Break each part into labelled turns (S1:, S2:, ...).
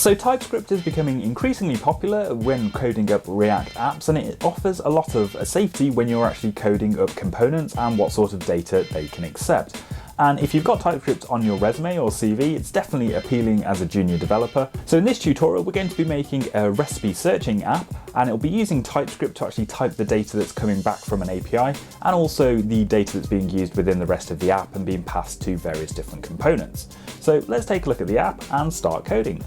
S1: So TypeScript is becoming increasingly popular when coding up React apps, and it offers a lot of safety when you're actually coding up components and what sort of data they can accept. And if you've got TypeScript on your resume or CV, it's definitely appealing as a junior developer. So in this tutorial, we're going to be making a recipe searching app, and it'll be using TypeScript to actually type the data that's coming back from an API, and also the data that's being used within the rest of the app and being passed to various different components. So let's take a look at the app and start coding.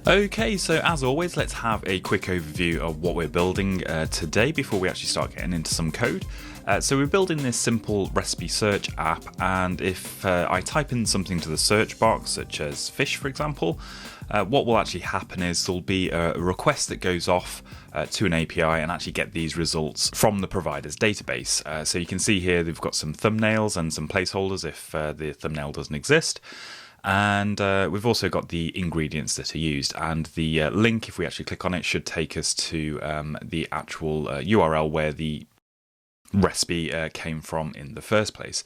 S2: Okay, so as always, let's have a quick overview of what we're building today before we actually start getting into some code. So we're building this simple recipe search app, and if I type in something to the search box, such as fish, for example, what will actually happen is there'll be a request that goes off to an API and actually get these results from the provider's database. So you can see here they've got some thumbnails and some placeholders if the thumbnail doesn't exist. And we've also got the ingredients that are used, and the link, if we actually click on it, should take us to the actual URL where the recipe came from in the first place.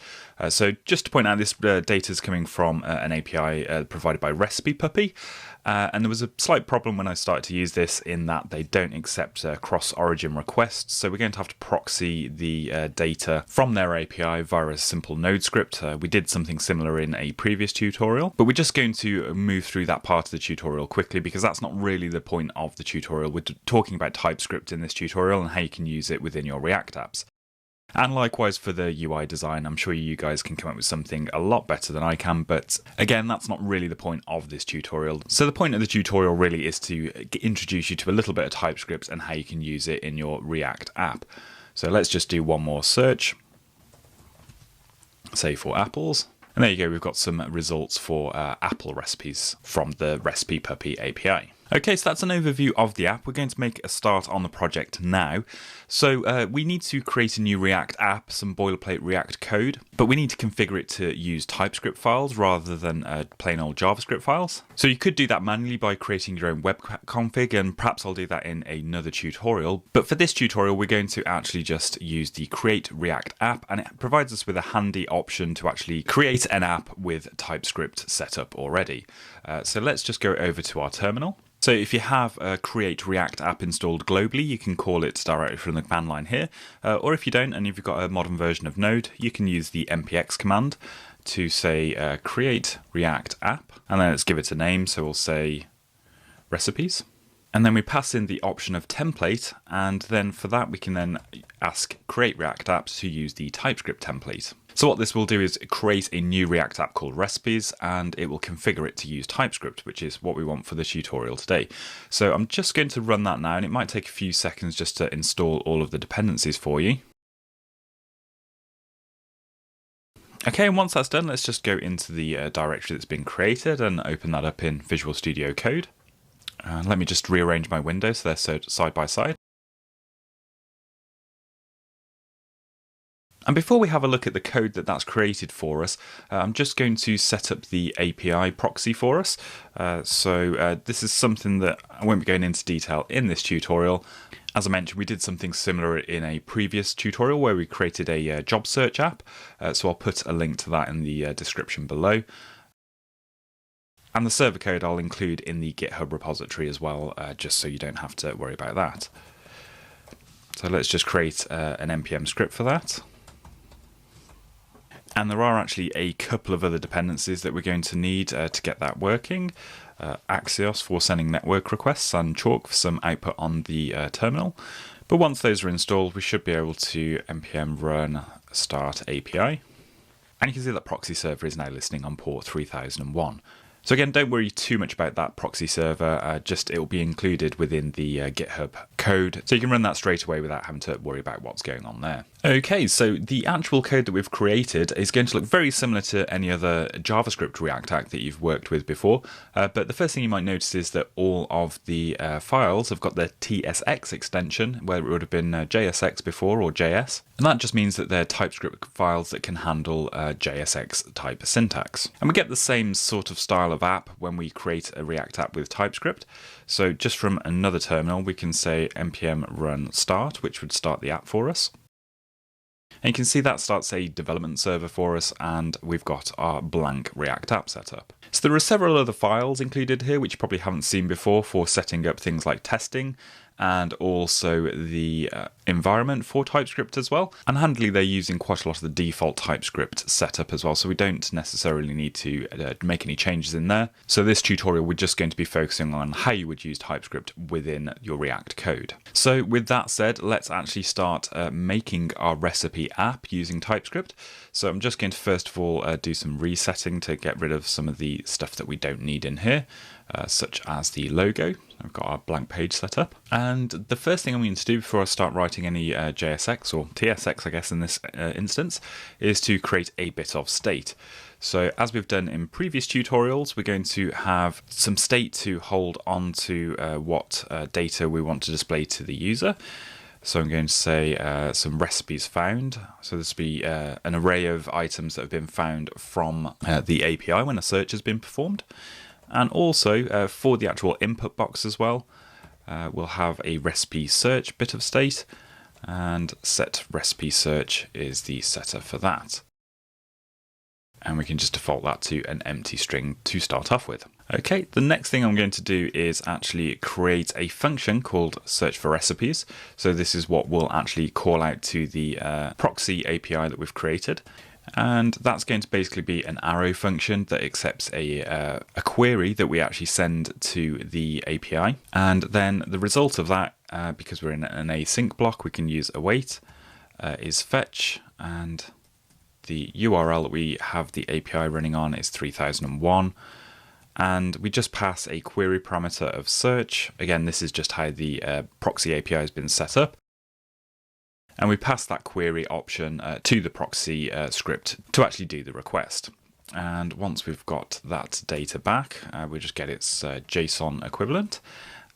S2: So just to point out, this data is coming from an API provided by Recipe Puppy, and there was a slight problem when I started to use this in that they don't accept cross-origin requests, so we're going to have to proxy the data from their API via a simple Node script. We did something similar in a previous tutorial, but we're just going to move through that part of the tutorial quickly because that's not really the point of the tutorial. We're talking about TypeScript in this tutorial and how you can use it within your React apps. And likewise for the UI design, I'm sure you guys can come up with something a lot better than I can, but again, that's not really the point of this tutorial. So the point of the tutorial really is to introduce you to a little bit of TypeScript and how you can use it in your React app. So let's just do one more search, say for apples. And there you go, we've got some results for apple recipes from the Recipe Puppy API. Okay, so that's an overview of the app. We're going to make a start on the project now. So we need to create a new React app, some boilerplate React code, but we need to configure it to use TypeScript files rather than plain old JavaScript files. So you could do that manually by creating your own web config, and perhaps I'll do that in another tutorial. But for this tutorial, we're going to actually just use the create React app, and it provides us with a handy option to actually create an app with TypeScript set up already. So let's just go over to our terminal. So if you have a Create React app installed globally, you can call it directly from the command line here. Or if you don't, and if you've got a modern version of Node, you can use the npx command to say Create React app. And then let's give it a name. So we'll say recipes. And then we pass in the option of template. And then for that, we can then ask Create React app to use the TypeScript template. So what this will do is create a new React app called Recipes, and it will configure it to use TypeScript, which is what we want for the tutorial today. So I'm just going to run that now, and it might take a few seconds just to install all of the dependencies for you. Okay, and once that's done, let's just go into the directory that's been created and open that up in Visual Studio Code. Let me just rearrange my windows so they're side by side. And before we have a look at the code that's created for us, I'm just going to set up the API proxy for us. This is something that I won't be going into detail in this tutorial. As I mentioned, we did something similar in a previous tutorial where we created a job search app. So I'll put a link to that in the description below. And the server code I'll include in the GitHub repository as well, just so you don't have to worry about that. So let's just create an npm script for that. And there are actually a couple of other dependencies that we're going to need to get that working. Axios for sending network requests and Chalk for some output on the terminal. But once those are installed, we should be able to npm run start API. And you can see that proxy server is now listening on port 3001. So again, don't worry too much about that proxy server, just it will be included within the GitHub code. So you can run that straight away without having to worry about what's going on there. Okay, so the actual code that we've created is going to look very similar to any other JavaScript React app that you've worked with before. But the first thing you might notice is that all of the files have got their TSX extension, where it would have been JSX before or JS. And that just means that they're TypeScript files that can handle JSX type syntax. And we get the same sort of style of app when we create a React app with TypeScript. So just from another terminal, we can say npm run start, which would start the app for us. And you can see that starts a development server for us, and we've got our blank React app set up. So there are several other files included here which you probably haven't seen before for setting up things like testing, and also the environment for TypeScript as well. And handily, they're using quite a lot of the default TypeScript setup as well, so we don't necessarily need to make any changes in there. So this tutorial, we're just going to be focusing on how you would use TypeScript within your React code. So with that said, let's actually start making our recipe app using TypeScript. So I'm just going to first of all do some resetting to get rid of some of the stuff that we don't need in here, such as the logo. I've got our blank page set up. And the first thing I'm going to do before I start writing any JSX or TSX, I guess in this instance, is to create a bit of state. So as we've done in previous tutorials, we're going to have some state to hold on to what data we want to display to the user. So I'm going to say some recipes found. So this will be an array of items that have been found from the API when a search has been performed. And also for the actual input box as well, we'll have a recipe search bit of state, and set recipe search is the setter for that. And we can just default that to an empty string to start off with. Okay, the next thing I'm going to do is actually create a function called search for recipes. So this is what we'll actually call out to the proxy API that we've created. And that's going to basically be an arrow function that accepts a query that we actually send to the API. And then the result of that, because we're in an async block, we can use await, is fetch, and the URL that we have the API running on is 3001. And we just pass a query parameter of search. Again, this is just how the proxy API has been set up. And we pass that query option to the proxy script to actually do the request. And once we've got that data back, we just get its JSON equivalent.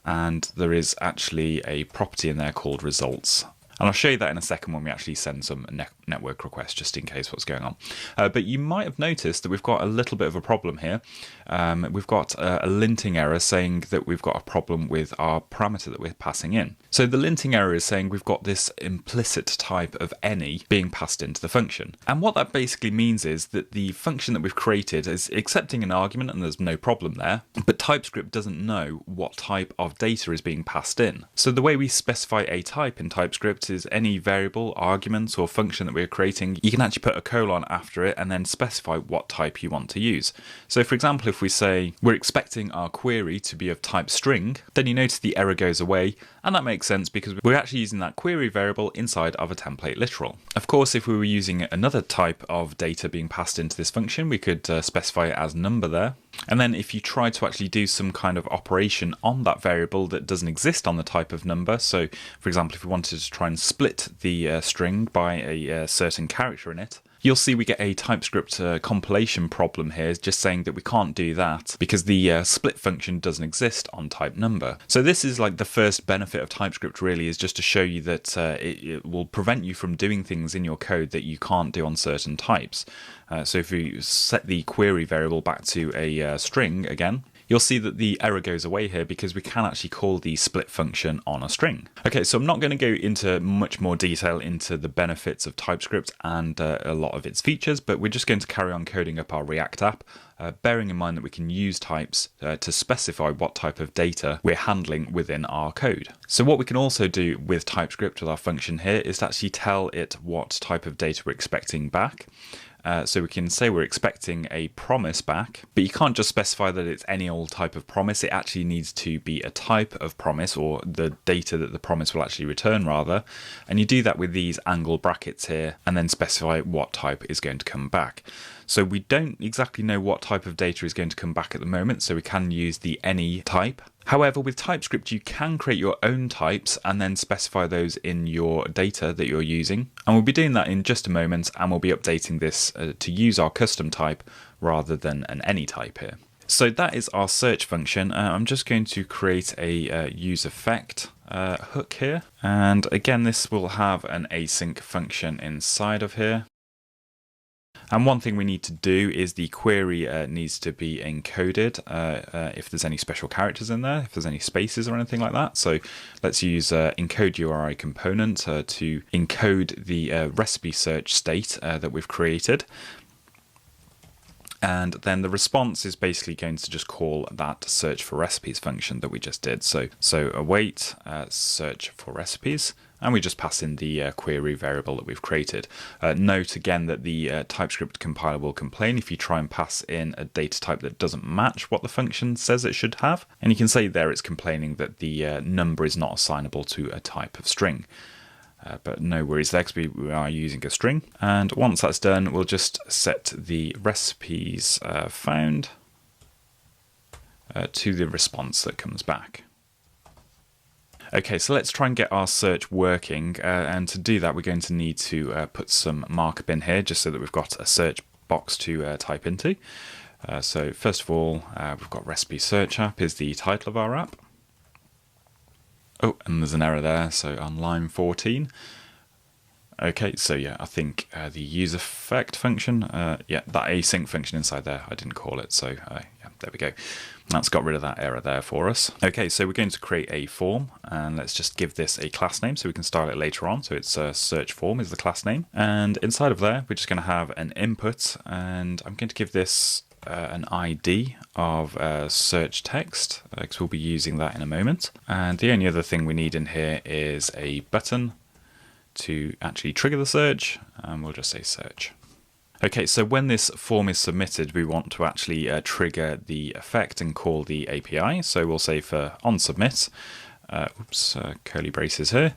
S2: And there is actually a property in there called results. And I'll show you that in a second when we actually send some network requests, just in case what's going on. But you might have noticed that we've got a little bit of a problem here. We've got a linting error saying that we've got a problem with our parameter that we're passing in. So the linting error is saying we've got this implicit type of any being passed into the function. And what that basically means is that the function that we've created is accepting an argument, and there's no problem there, but TypeScript doesn't know what type of data is being passed in. So the way we specify a type in TypeScript is any variable, argument, or function that we're creating, you can actually put a colon after it and then specify what type you want to use. So for example, if we say we're expecting our query to be of type string, then you notice the error goes away, and that makes sense because we're actually using that query variable inside of a template literal. Of course, if we were using another type of data being passed into this function, we could specify it as number there. And then if you try to actually do some kind of operation on that variable that doesn't exist on the type of number, so for example, if we wanted to try and split the string by a certain character in it, you'll see we get a TypeScript compilation problem here, just saying that we can't do that because the split function doesn't exist on type number. So this is like the first benefit of TypeScript really, is just to show you that it will prevent you from doing things in your code that you can't do on certain types. So if you set the query variable back to a string again, you'll see that the error goes away here because we can actually call the split function on a string. Okay, so I'm not going to go into much more detail into the benefits of TypeScript and a lot of its features, but we're just going to carry on coding up our React app, bearing in mind that we can use types to specify what type of data we're handling within our code. So what we can also do with TypeScript with our function here is to actually tell it what type of data we're expecting back. So we can say we're expecting a promise back, but you can't just specify that it's any old type of promise. It actually needs to be a type of promise, or the data that the promise will actually return rather. And you do that with these angle brackets here, and then specify what type is going to come back. So we don't exactly know what type of data is going to come back at the moment, so we can use the any type. However, with TypeScript, you can create your own types and then specify those in your data that you're using. And we'll be doing that in just a moment, and we'll be updating this to use our custom type rather than an any type here. So that is our search function. I'm just going to create a use effect hook here. And again, this will have an async function inside of here. And one thing we need to do is the query needs to be encoded if there's any special characters in there, if there's any spaces or anything like that. So let's use encode URI component to encode the recipe search state that we've created. And then the response is basically going to just call that search for recipes function that we just did. So await search for recipes, and we just pass in the query variable that we've created. Note again that the TypeScript compiler will complain if you try and pass in a data type that doesn't match what the function says it should have. And you can see there it's complaining that the number is not assignable to a type of string. But no worries there, because we are using a string. And once that's done, we'll just set the recipes found to the response that comes back. Okay, so let's try and get our search working. And to do that, we're going to need to put some markup in here, just so that we've got a search box to type into. So first of all, we've got recipe search app is the title of our app. Oh, and there's an error there, so on line 14. Okay, so yeah, I think the use effect function, yeah, that async function inside there, I didn't call it, so yeah, there we go. That's got rid of that error there for us. Okay, so we're going to create a form, and let's just give this a class name so we can style it later on. So it's search form is the class name, and inside of there, we're just going to have an input, and I'm going to give this an ID of search text, because we'll be using that in a moment. And the only other thing we need in here is a button to actually trigger the search, and we'll just say search. Okay, so when this form is submitted, we want to actually trigger the effect and call the API. So we'll say for onSubmit, curly braces here,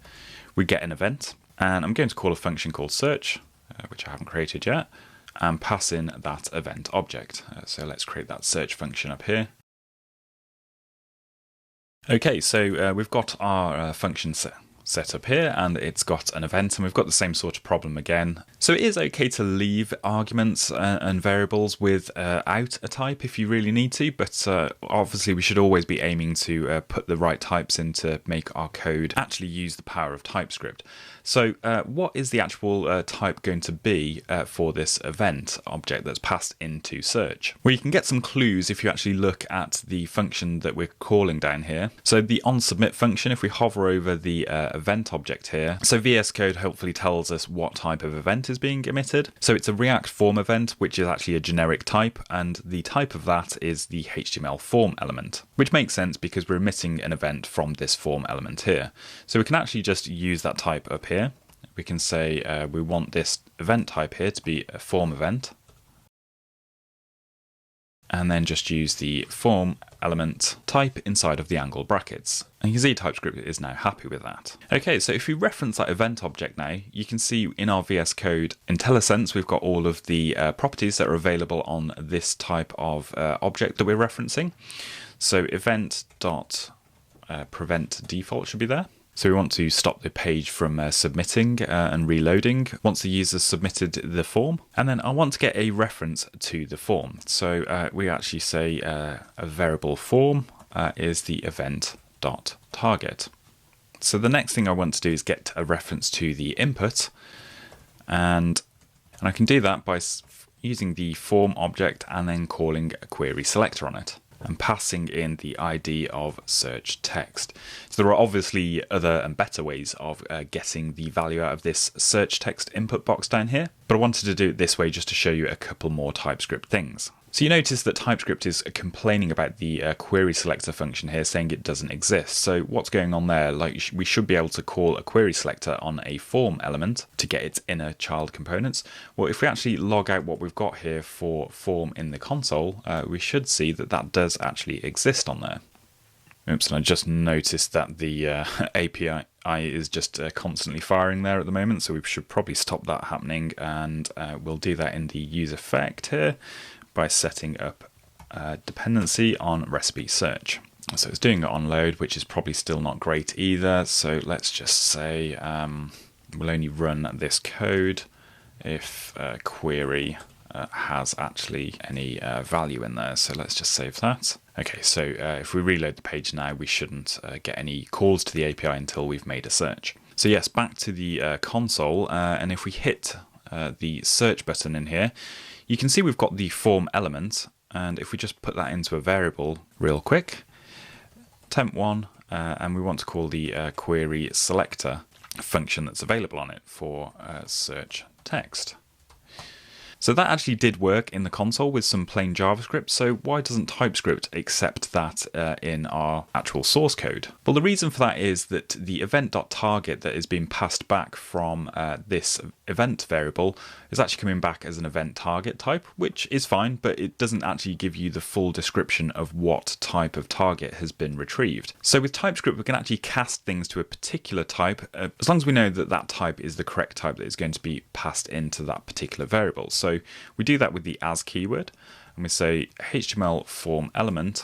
S2: we get an event, and I'm going to call a function called search, which I haven't created yet, and pass in that event object. So let's create that search function up here. Okay, so we've got our function set up here, and it's got an event, and we've got the same sort of problem again. So it is okay to leave arguments and variables without a type if you really need to, but obviously we should always be aiming to put the right types in to make our code actually use the power of TypeScript. So what is the actual type going to be for this event object that's passed into search? Well, you can get some clues if you actually look at the function that we're calling down here. So the onSubmit function, if we hover over the event object here, so VS Code hopefully tells us what type of event is being emitted. So it's a React form event, which is actually a generic type, and the type of that is the HTML form element, which makes sense because we're emitting an event from this form element here. So we can actually just use that type up here. We can say we want this event type here to be a form event, and then just use the form element type inside of the angle brackets. And you can see TypeScript is now happy with that. Okay, so if we reference that event object now, you can see in our VS Code IntelliSense, we've got all of the properties that are available on this type of object that we're referencing. So event.prevent default should be there. So we want to stop the page from submitting and reloading once the user submitted the form. And then I want to get a reference to the form. So we actually say a variable form is the event.target. So the next thing I want to do is get a reference to the input. And I can do that by using the form object and then calling a query selector on it, and passing in the ID of search text. So there are obviously other and better ways of getting the value out of this search text input box down here, but I wanted to do it this way just to show you a couple more TypeScript things. So you notice that TypeScript is complaining about the query selector function here, saying it doesn't exist. So what's going on there? Like, we should be able to call a query selector on a form element to get its inner child components. Well, if we actually log out what we've got here for form in the console, we should see that that does actually exist on there. Oops, and I just noticed that the API is just constantly firing there at the moment, so we should probably stop that happening, and we'll do that in the use effect here by setting up dependency on recipe search. So it's doing it on load, which is probably still not great either. So let's just say we'll only run this code if query has actually any value in there. So let's just save that. Okay, so if we reload the page now, we shouldn't get any calls to the API until we've made a search. So yes, back to the console, and if we hit the search button in here, you can see we've got the form element, and if we just put that into a variable real quick, temp1, and we want to call the query selector function that's available on it for search text. So that actually did work in the console with some plain JavaScript, so why doesn't TypeScript accept that in our actual source code? Well, the reason for that is that the event.target that is being passed back from this event variable is actually coming back as an event target type, which is fine, but it doesn't actually give you the full description of what type of target has been retrieved. So with TypeScript, we can actually cast things to a particular type, as long as we know that that type is the correct type that is going to be passed into that particular variable. So we do that with the as keyword, and we say HTML form element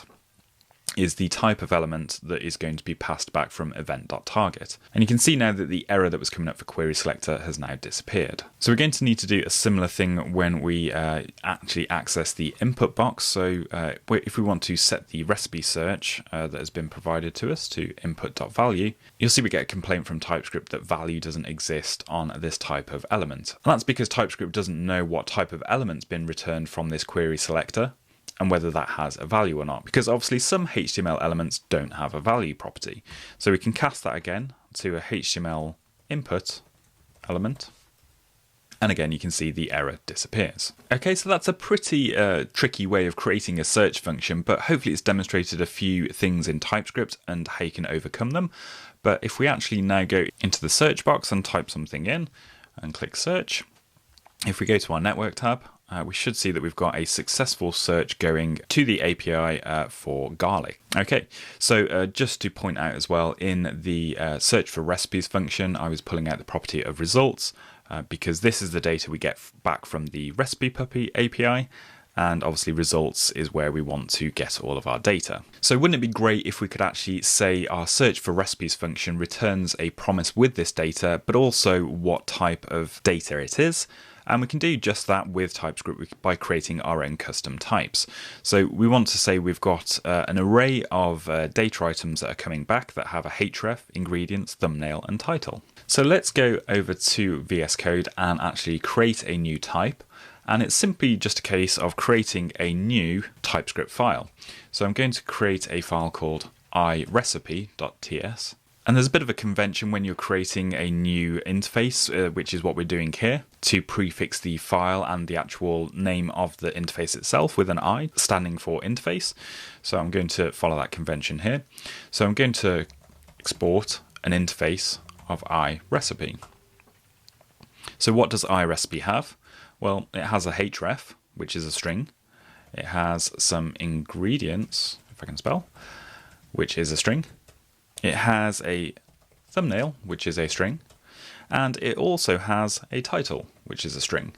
S2: is the type of element that is going to be passed back from event.target. And you can see now that the error that was coming up for query selector has now disappeared. So we're going to need to do a similar thing when we actually access the input box. So if we want to set the recipe search that has been provided to us to input.value, you'll see we get a complaint from TypeScript that value doesn't exist on this type of element. And that's because TypeScript doesn't know what type of element's been returned from this query selector, and whether that has a value or not, because obviously some HTML elements don't have a value property. So we can cast that again to a HTML input element, and again you can see the error disappears. Okay, so that's a pretty tricky way of creating a search function, but hopefully it's demonstrated a few things in TypeScript and how you can overcome them. But if we actually now go into the search box and type something in and click search, if we go to our network tab, we should see that we've got a successful search going to the API for garlic. Okay, so just to point out as well, in the search for recipes function, I was pulling out the property of results because this is the data we get back from the Recipe Puppy API, and obviously results is where we want to get all of our data. So wouldn't it be great if we could actually say our search for recipes function returns a promise with this data, but also what type of data it is? And we can do just that with TypeScript by creating our own custom types. So we want to say we've got an array of data items that are coming back that have a href, ingredients, thumbnail, and title. So let's go over to VS Code and actually create a new type. And it's simply just a case of creating a new TypeScript file. So I'm going to create a file called irecipe.ts. And there's a bit of a convention when you're creating a new interface, which is what we're doing here, to prefix the file and the actual name of the interface itself with an I, standing for interface. So I'm going to follow that convention here. So I'm going to export an interface of irecipe. So what does irecipe have? Well, it has a href, which is a string. It has some ingredients, if I can spell, which is a string. It has a thumbnail, which is a string, and it also has a title, which is a string.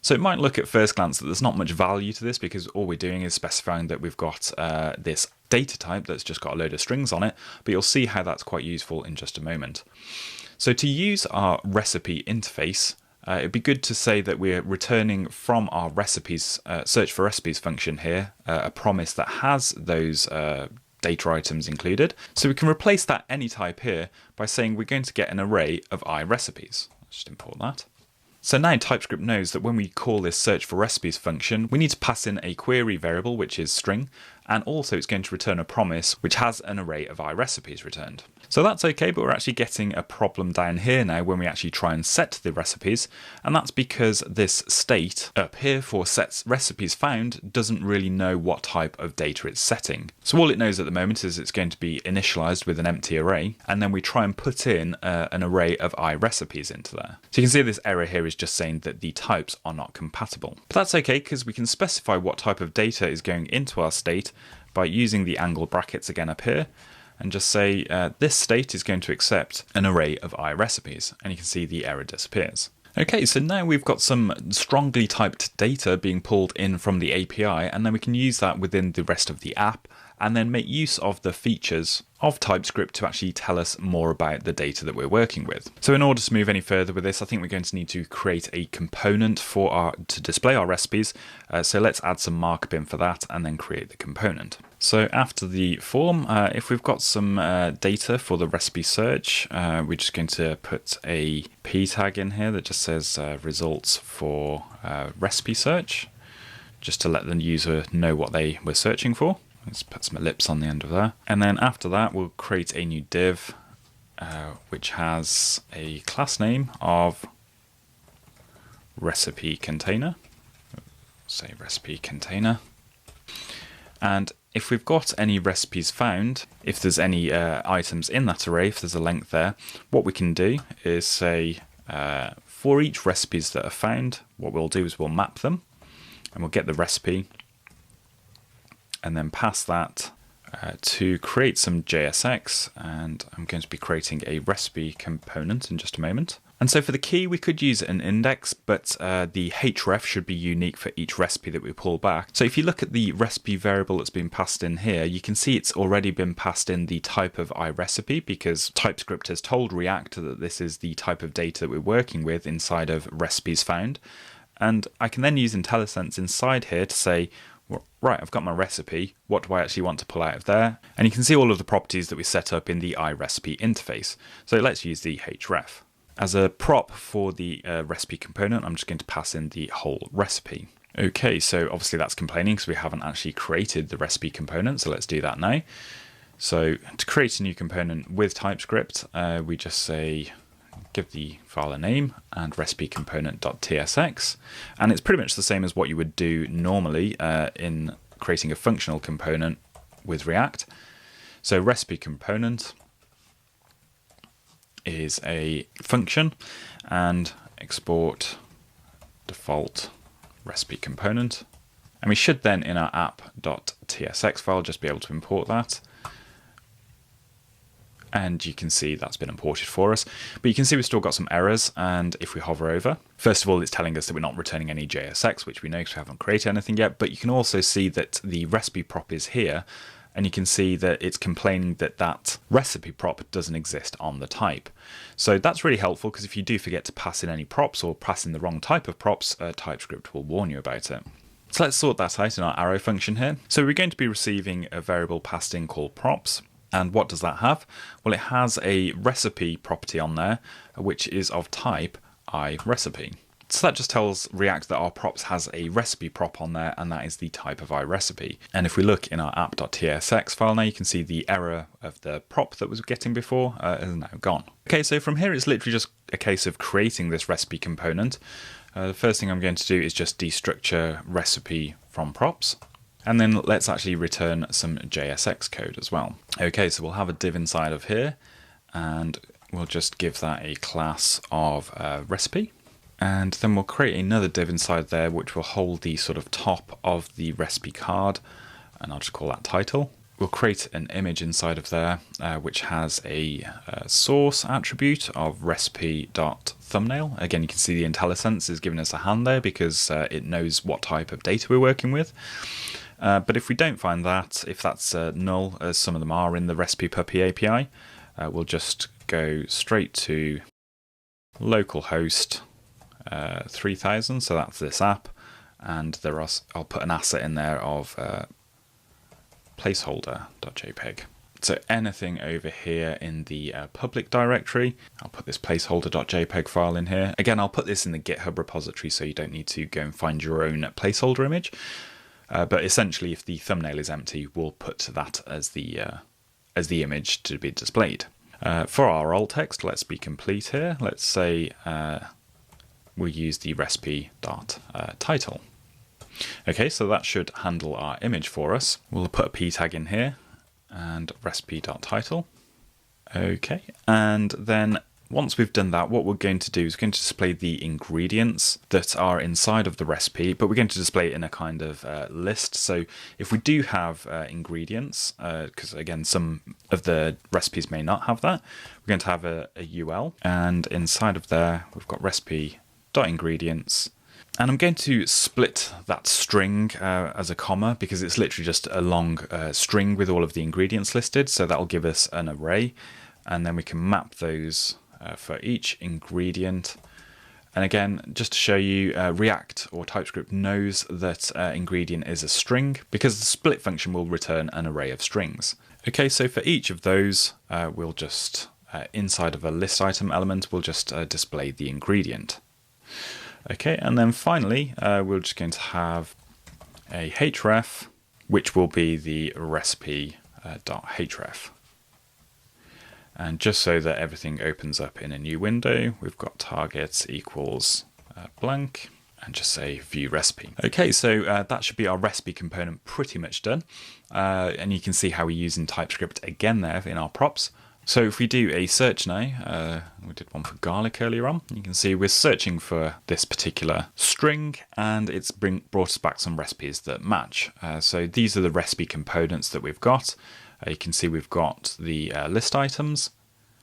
S2: So it might look at first glance that there's not much value to this because all we're doing is specifying that we've got this data type that's just got a load of strings on it, but you'll see how that's quite useful in just a moment. So to use our recipe interface, it'd be good to say that we're returning from our recipes search for recipes function here a promise that has those data items included. So we can replace that any type here by saying we're going to get an array of iRecipes. Let's just import that. So now TypeScript knows that when we call this search for recipes function, we need to pass in a query variable, which is string, and also it's going to return a promise which has an array of iRecipes returned. So that's okay, but we're actually getting a problem down here now when we actually try and set the recipes, and that's because this state up here for sets recipes found doesn't really know what type of data it's setting. So all it knows at the moment is it's going to be initialized with an empty array, and then we try and put in an array of iRecipes into there. So you can see this error here is just saying that the types are not compatible. But that's okay because we can specify what type of data is going into our state by using the angle brackets again up here, and just say this state is going to accept an array of iRecipes, and you can see the error disappears. Okay, so now we've got some strongly typed data being pulled in from the API, and then we can use that within the rest of the app, and then make use of the features of TypeScript to actually tell us more about the data that we're working with. So in order to move any further with this, I think we're going to need to create a component to display our recipes. So let's add some markup in for that and then create the component. So after the form, if we've got some data for the recipe search, we're just going to put a p tag in here that just says results for recipe search, just to let the user know what they were searching for. Let's put some ellipse on the end of there. And then after that, we'll create a new div, which has a class name of recipe container. Say recipe container. And if we've got any recipes found, if there's any items in that array, if there's a length there, what we can do is say for each recipes that are found, what we'll do is we'll map them and we'll get the recipe and then pass that to create some JSX, and I'm going to be creating a recipe component in just a moment. And so for the key, we could use an index, but the href should be unique for each recipe that we pull back. So if you look at the recipe variable that's been passed in here, you can see it's already been passed in the type of iRecipe, because TypeScript has told React that this is the type of data that we're working with inside of recipes found. And I can then use IntelliSense inside here to say, right, I've got my recipe, what do I actually want to pull out of there? And you can see all of the properties that we set up in the iRecipe interface. So let's use the href. As a prop for the recipe component, I'm just going to pass in the whole recipe. Okay, so obviously that's complaining because we haven't actually created the recipe component, so let's do that now. So to create a new component with TypeScript, we just say, give the file a name and recipe component.tsx, and it's pretty much the same as what you would do normally in creating a functional component with React. So recipe component is a function, and export default recipe component, and we should then in our app.tsx file just be able to import that. And you can see that's been imported for us. But you can see we've still got some errors, and if we hover over, first of all, it's telling us that we're not returning any JSX, which we know because we haven't created anything yet, but you can also see that the recipe prop is here, and you can see that it's complaining that that recipe prop doesn't exist on the type. So that's really helpful, because if you do forget to pass in any props or pass in the wrong type of props, TypeScript will warn you about it. So let's sort that out in our arrow function here. So we're going to be receiving a variable passed in called props. And what does that have? Well, it has a recipe property on there, which is of type iRecipe. So that just tells React that our props has a recipe prop on there, and that is the type of iRecipe. And if we look in our app.tsx file now, you can see the error of the prop that was getting before is now gone. Okay, so from here it's literally just a case of creating this recipe component. The first thing I'm going to do is just destructure recipe from props. And then let's actually return some JSX code as well. Okay, so we'll have a div inside of here, and we'll just give that a class of recipe. And then we'll create another div inside there, which will hold the sort of top of the recipe card, and I'll just call that title. We'll create an image inside of there, which has a source attribute of recipe.thumbnail. Again, you can see the IntelliSense is giving us a hand there because it knows what type of data we're working with. But if we don't find that, if that's null, as some of them are in the Recipe Puppy API, we'll just go straight to localhost 3000, so that's this app, and I'll put an asset in there of placeholder.jpg. So anything over here in the public directory, I'll put this placeholder.jpg file in here. Again, I'll put this in the GitHub repository so you don't need to go and find your own placeholder image. But essentially, if the thumbnail is empty, we'll put that as the image to be displayed. For our alt text, let's be complete here. Let's say we'll use the recipe.title. Okay, so that should handle our image for us. We'll put a p tag in here and recipe.title. Okay, and then once we've done that, what we're going to do is we're going to display the ingredients that are inside of the recipe, but we're going to display it in a kind of list. So if we do have ingredients, because again, some of the recipes may not have that, we're going to have a UL, and inside of there, we've got recipe.ingredients. And I'm going to split that string as a comma, because it's literally just a long string with all of the ingredients listed. So that'll give us an array, and then we can map those for each ingredient, And again, just to show you, React or TypeScript knows that ingredient is a string because the split function will return an array of strings. Okay, so for each of those, we'll just, inside of a list item element, we'll just display the ingredient. Okay, and then finally, we're just going to have a href, which will be the recipe.href. And just so that everything opens up in a new window, we've got targets equals blank, and just say view recipe. Okay, so that should be our recipe component pretty much done. And you can see how we're using TypeScript again there in our props. So if we do a search now, we did one for garlic earlier on, you can see we're searching for this particular string, and it's brought us back some recipes that match. So these are the recipe components that we've got. You can see we've got the list items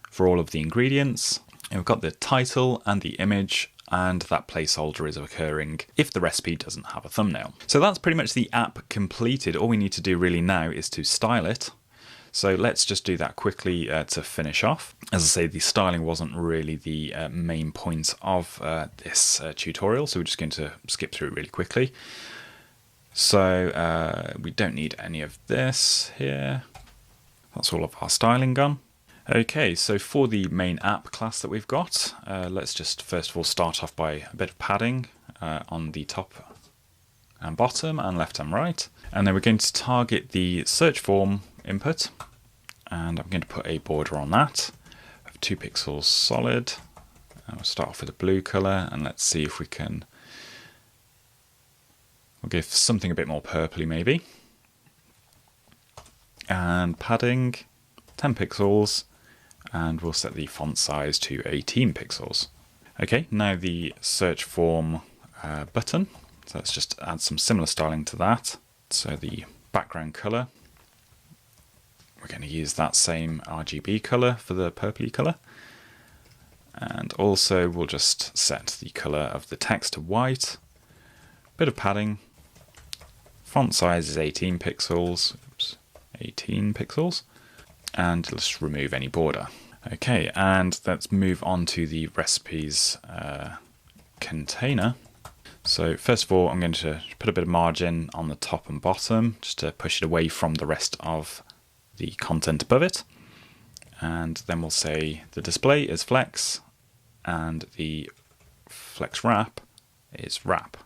S2: for all of the ingredients, and we've got the title and the image, and that placeholder is occurring if the recipe doesn't have a thumbnail. So that's pretty much the app completed. All we need to do really now is to style it. So let's just do that quickly to finish off. As I say, the styling wasn't really the main point of this tutorial, so we're just going to skip through really quickly. So we don't need any of this here. That's all of our styling gone. Okay, so for the main app class that we've got, let's just first of all start off by a bit of padding on the top and bottom and left and right. And then we're going to target the search form input, and I'm going to put a border on that of 2 pixels solid. And we'll start off with a blue color, and let's see if we can, we'll give something a bit more purpley maybe. And padding 10 pixels, and we'll set the font size to 18 pixels. Okay, now the search form button. So let's just add some similar styling to that. So the background color, we're going to use that same RGB color for the purpley color. And also we'll just set the color of the text to white. Bit of padding. Font size is 18 pixels. Oops, 18 pixels. And let's remove any border. Okay, and let's move on to the recipes container. So first of all, I'm going to put a bit of margin on the top and bottom just to push it away from the rest of the content above it. And then we'll say the display is flex and the flex wrap is wrap.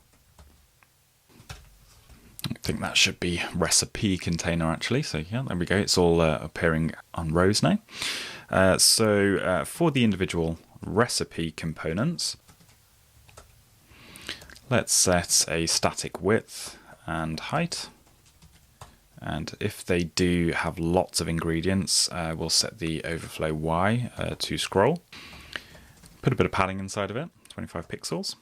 S2: I think that should be recipe container actually. So yeah, there we go. It's all appearing on rows now. So for the individual recipe components, let's set a static width and height. And if they do have lots of ingredients, we'll set the overflow Y to scroll. Put a bit of padding inside of it, 25 pixels.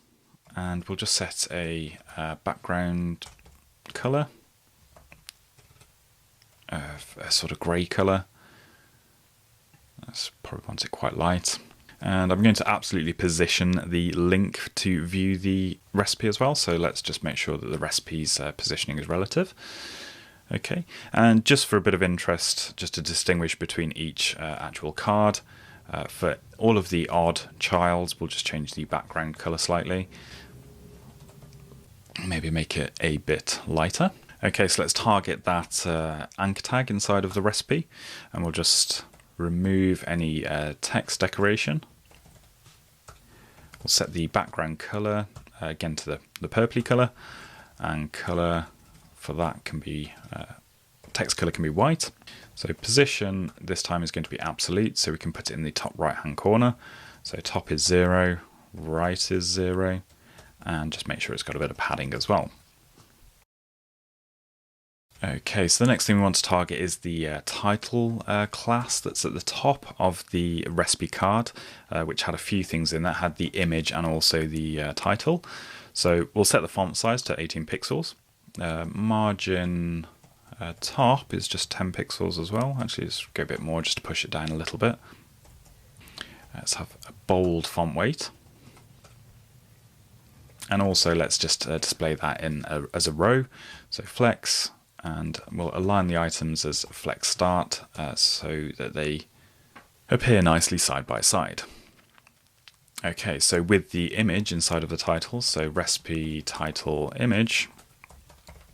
S2: And we'll just set a background color, a sort of grey color. That's probably wants it quite light. And I'm going to absolutely position the link to view the recipe as well. So let's just make sure that the recipe's positioning is relative. Okay, and just for a bit of interest, just to distinguish between each actual card, for all of the odd childs, we'll just change the background color slightly. Maybe make it a bit lighter. Okay, so let's target that anchor tag inside of the recipe, and we'll just remove any text decoration. We'll set the background color again to the purpley color, and color for that can be text color can be white. So position this time is going to be absolute, so we can put it in the top right hand corner. So top is 0, right is 0, and just make sure it's got a bit of padding as well. Okay, so the next thing we want to target is the title class that's at the top of the recipe card, which had a few things in that, had the image and also the title. So we'll set the font size to 18 pixels. Margin top is just 10 pixels as well. Actually, let's go a bit more just to push it down a little bit. Let's have a bold font weight. And also let's just display that in as a row. So flex, and we'll align the items as flex start so that they appear nicely side by side. Okay, so with the image inside of the title, so recipe title image,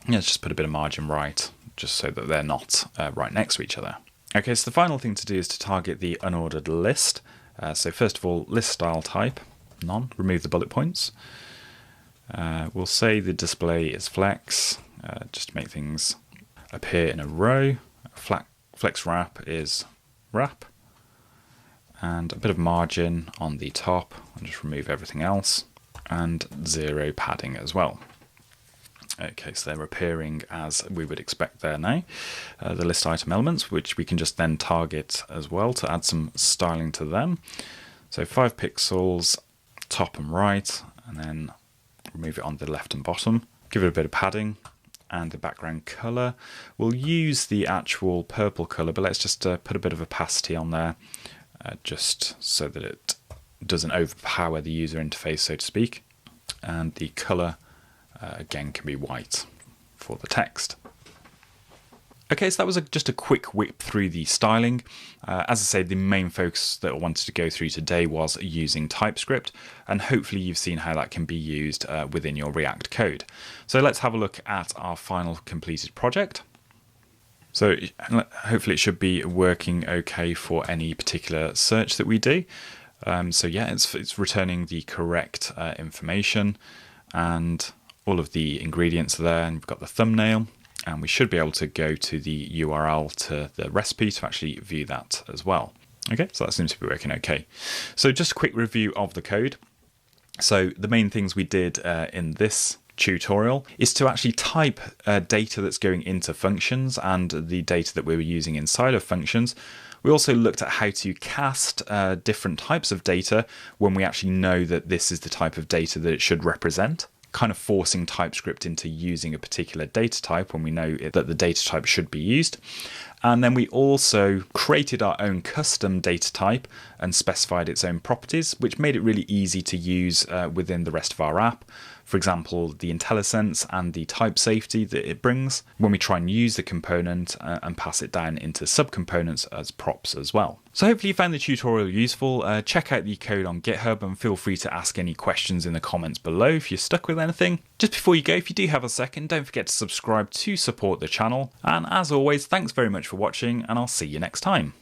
S2: let's just put a bit of margin right, just so that they're not right next to each other. Okay, so the final thing to do is to target the unordered list. So first of all, list style type, none, remove the bullet points. We'll say the display is flex, just to make things appear in a row. Flex wrap is wrap. And a bit of margin on the top, and just remove everything else. And 0 padding as well. Okay, so they're appearing as we would expect there now. The list item elements, which we can just then target as well to add some styling to them. So 5 pixels, top and right, and then remove it on the left and bottom. Give it a bit of padding, and the background color. We'll use the actual purple color, but let's just put a bit of opacity on there, just so that it doesn't overpower the user interface, so to speak. And the color again can be white for the text. Okay, so that was just a quick whip through the styling. As I say, the main focus that I wanted to go through today was using TypeScript, and hopefully you've seen how that can be used within your React code. So let's have a look at our final completed project. So hopefully it should be working okay for any particular search that we do. So yeah, it's returning the correct information, and all of the ingredients are there, and we've got the thumbnail, and we should be able to go to the URL to the recipe to actually view that as well. Okay, so that seems to be working okay. So just a quick review of the code. So the main things we did in this tutorial is to actually type data that's going into functions and the data that we were using inside of functions. We also looked at how to cast different types of data when we actually know that this is the type of data that it should represent, kind of forcing TypeScript into using a particular data type when we know that the data type should be used. And then we also created our own custom data type and specified its own properties, which made it really easy to use within the rest of our app. For example, the IntelliSense and the type safety that it brings when we try and use the component and pass it down into subcomponents as props as well. So hopefully you found the tutorial useful. Check out the code on GitHub and feel free to ask any questions in the comments below if you're stuck with anything. Just before you go, if you do have a second, don't forget to subscribe to support the channel. And as always, thanks very much for watching, and I'll see you next time.